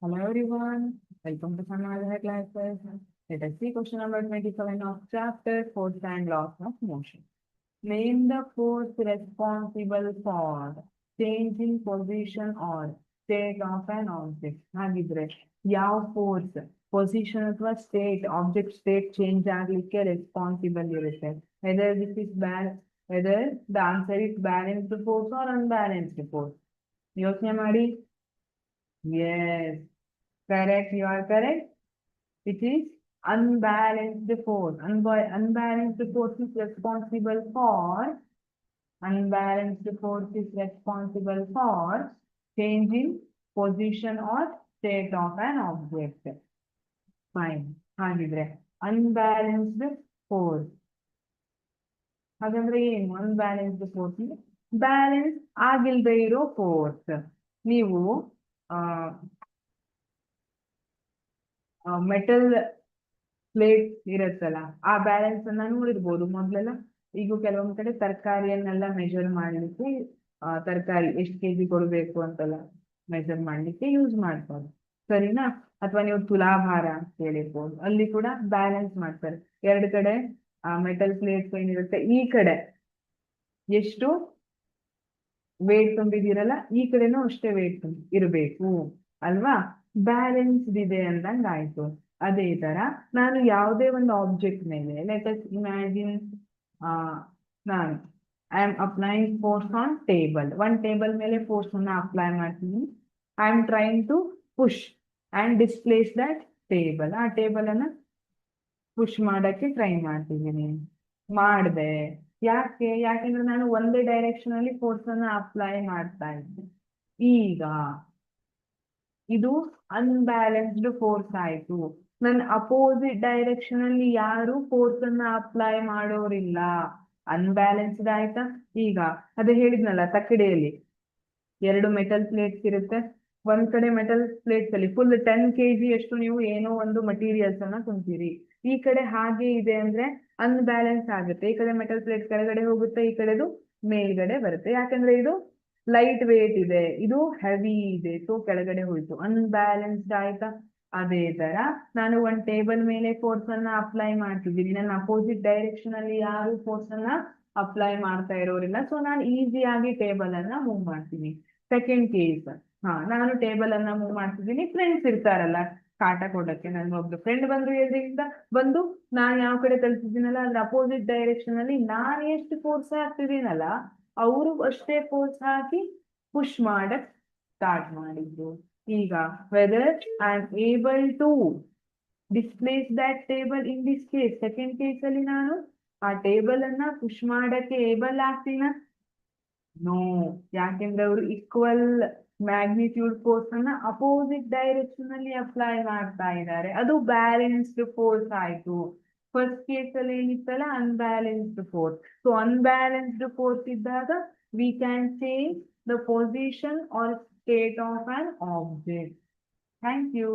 Hello everyone, welcome to Sanmaya classes. Let us see question number 27 of chapter 4 and laws of motion. Name the force responsible for changing position or state of an object. ಹಾಗಿದ್ರೆ ಯಾವ force position ಅಥವಾ state object state change ಆಗ್ಲಿಕ್ಕೆ responsible ಇರುತ್ತೆ. Whether this is whether the answer is balanced force or unbalanced force. ಯೋಚನೆ ಮಾಡಿ. Yes, correct. You are correct. It is unbalanced force. Unbalanced force is responsible for changing position or state of an object. Fine. ಹಾಗಿದ್ರೆ unbalanced force. ಹಾಗಂದ್ರೆ ಏನು unbalanced force? Balance ಆಗಿಲ್ದೇ ಇರೋ force. ನೀವು metal plate ಇರುತ್ತಲ್ಲ, ಆ balance ಅನ್ನ ನೋಡಿರ್ಬೋದು ಮೊದ್ಲೆಲ್ಲ. ಈಗ ಕೆಲವೊಂದ್ ಕಡೆ ತರಕಾರಿಯನ್ನೆಲ್ಲ ಮೆಜರ್ ಮಾಡ್ಲಿಕ್ಕೆ ತರಕಾರಿ ಎಷ್ಟು ಕೆಜಿ ಕೊಡ್ಬೇಕು ಅಂತೆಲ್ಲ ಮೆಜರ್ ಮಾಡ್ಲಿಕ್ಕೆ ಯೂಸ್ ಮಾಡ್ತಾರೆ, ಸರಿನಾ? ಅಥವಾ ನೀವು ತುಲಾಭಾರ ಹೇಳಿರ್ಬೋದು, ಅಲ್ಲಿ ಕೂಡ ಬ್ಯಾಲೆನ್ಸ್ ಮಾಡ್ತಾರೆ. ಎರಡು ಕಡೆ ಮೆಟಲ್ ಪ್ಲೇಟ್ಸ್ ಏನಿರುತ್ತೆ, ಈ ಕಡೆ ಎಷ್ಟು ವೇಟ್ ತುಂಬಿದಿರಲ್ಲ, ಈ ಕಡೆನೂ ಅಷ್ಟೇ ವೇಟ್ ಇರಬೇಕು ಅಲ್ವಾ? ಬ್ಯಾಲೆನ್ಸ್ಡ್ ಇದೆ ಅಂದಂಗ ಆಯ್ತು. ಅದೇ ತರ ನಾನು ಯಾವುದೇ ಒಂದು ಆಬ್ಜೆಕ್ಟ್ ಮೇಲೆ, ಲೆಟ್ ಅಸ್ ಇಮ್ಯಾಜಿನ್ ನಾನು I am applying force on table. One table ಮೇಲೆ ಫೋರ್ಸ್ ಅನ್ನ ಅಪ್ಲೈ ಮಾಡ್ತೀನಿ. I am trying to push and displace that table. ಆ ಟೇಬಲ್ ಅನ್ನ ಪುಷ್ ಮಾಡಕ್ಕೆ ಟ್ರೈ ಮಾಡ್ತಿದ್ದೀನಿ, ಮಾಡಿದೆ. ಯಾಕೆಂದ್ರೆ ನಾನು ಒಂದೇ ಡೈರೆಕ್ಷನ್ ಅಲ್ಲಿ ಫೋರ್ಸ್ ಅನ್ನ ಅಪ್ಲೈ ಮಾಡ್ತಾ ಇದ್ದೆ. ಈಗ ಇದು ಅನ್ಬ್ಯಾಲೆನ್ಸ್ಡ್ ಫೋರ್ಸ್ ಆಯ್ತು. ನನ್ನ ಅಪೋಸಿಟ್ ಡೈರೆಕ್ಷನ್ ಅಲ್ಲಿ ಯಾರು ಫೋರ್ಸ್ ಅನ್ನ ಅಪ್ಲೈ ಮಾಡೋರಿಲ್ಲ, ಅನ್ಬ್ಯಾಲೆನ್ಸ್ಡ್ ಆಯ್ತಾ? ಈಗ ಅದೇ ಹೇಳಿದ್ನಲ್ಲ, ತಕ್ಕಡಿಯಲ್ಲಿ ಎರಡು ಮೆಟಲ್ ಪ್ಲೇಟ್ಸ್ ಇರುತ್ತೆ. ಒಂದ್ ಕಡೆ ಮೆಟಲ್ ಪ್ಲೇಟ್ಸ್ ಅಲ್ಲಿ ಫುಲ್ 10 kg ಅಷ್ಟು ನೀವು ಏನೋ ಒಂದು ಮಟೀರಿಯಲ್ಸ್ ಅನ್ನ ತುಂಬ್ತೀರಿ. ಈ ಕಡೆ ಹಾಗೆ ಇದೆ ಅಂದ್ರೆ ಅನ್ಬ್ಯಾಲೆನ್ಸ್ ಆಗುತ್ತೆ. ಈ ಕಡೆ ಮೆಟಲ್ ಪ್ಲೇಟ್ ಕೆಳಗಡೆ ಹೋಗುತ್ತೆ, ಈ ಕಡೆದು ಮೇಲ್ಗಡೆ ಬರುತ್ತೆ. ಯಾಕಂದ್ರೆ ಇದು ಲೈಟ್ ವೇಟ್ ಇದೆ, ಇದು ಹೆವಿ ಇದೆ, ಸೊ ಕೆಳಗಡೆ ಹೋಯ್ತು, ಅನ್ಬ್ಯಾಲೆನ್ಸ್ಡ್ ಆಯ್ತಾ? ಅದೇ ತರ ನಾನು ಒಂದ್ ಟೇಬಲ್ ಮೇಲೆ ಫೋರ್ಸ್ ಅನ್ನ ಅಪ್ಲೈ ಮಾಡ್ತಿದ್ದೀನಿ. ನನ್ನ ಅಪೋಸಿಟ್ ಡೈರೆಕ್ಷನ್ ಅಲ್ಲಿ ಯಾರು ಫೋರ್ಸ್ ಅನ್ನ ಅಪ್ಲೈ ಮಾಡ್ತಾ ಇರೋರಿಲ್ಲ, ಸೊ ನಾನು ಈಸಿಯಾಗಿ ಟೇಬಲ್ ಅನ್ನ ಮೂವ್ ಮಾಡ್ತೀನಿ. ಸೆಕೆಂಡ್ ಕೇಸ್, ನಾನು ಟೇಬಲ್ ಅನ್ನ ಮೂವ್ ಮಾಡ್ತಿದ್ದೀನಿ. ಫ್ರೆಂಡ್ಸ್ ಇರ್ತಾರಲ್ಲ ಕಾಟ ಕೊಡಕ್ಕೆ, ನನ್ಗೆ ಒಬ್ರು ಫ್ರೆಂಡ್ ಬಂದ್ರು ಎದುರಿಂದ ಬಂದು, ನಾನ್ ಯಾವ ಕಡೆ ತಲ್ತಿದ್ದೀನಲ್ಲ ಅದ್ರ ಅಪೋಸಿಟ್ ಡೈರೆಕ್ಷನ್ ಅಲ್ಲಿ ನಾನು ಎಷ್ಟು ಫೋರ್ಸ್ ಹಾಕ್ತಿದ್ದೀನಲ್ಲ, ಅವರು ಅಷ್ಟೇ ಫೋರ್ಸ್ ಹಾಕಿ ಪುಷ್ ಮಾಡಕ್ ಸ್ಟಾರ್ಟ್ ಮಾಡಿದ್ರು. ಈಗ whether I am able to displace that table in this case, second case ಅಲ್ಲಿ ನಾನು ಆ ಟೇಬಲ್ ಅನ್ನ ಪುಷ್ ಮಾಡಕ್ಕೆ ಏಬಲ್ ಆಗ್ತೀನ? ನೋ. ಯಾಕೆಂದ್ರೆ ಅವರು ಈಕ್ವಲ್ ಮ್ಯಾಗ್ನಿಟ್ಯೂಡ್ ಫೋರ್ಸ್ ಅನ್ನ ಅಪೋಸಿಟ್ ಡೈರೆಕ್ಷನ್ ಅಲ್ಲಿ ಅಪ್ಲೈ ಮಾಡ್ತಾ ಇದ್ದಾರೆ. ಅದು ಬ್ಯಾಲೆನ್ಸ್ಡ್ ಫೋರ್ಸ್ ಆಯ್ತು. ಫಸ್ಟ್ ಕೇಸ್ ಅಲ್ಲಿ ಏನಿತ್ತಲ್ಲ unbalanced force. So unbalanced force ಇದ್ದಾಗ we can change the position or state of an object. Thank you.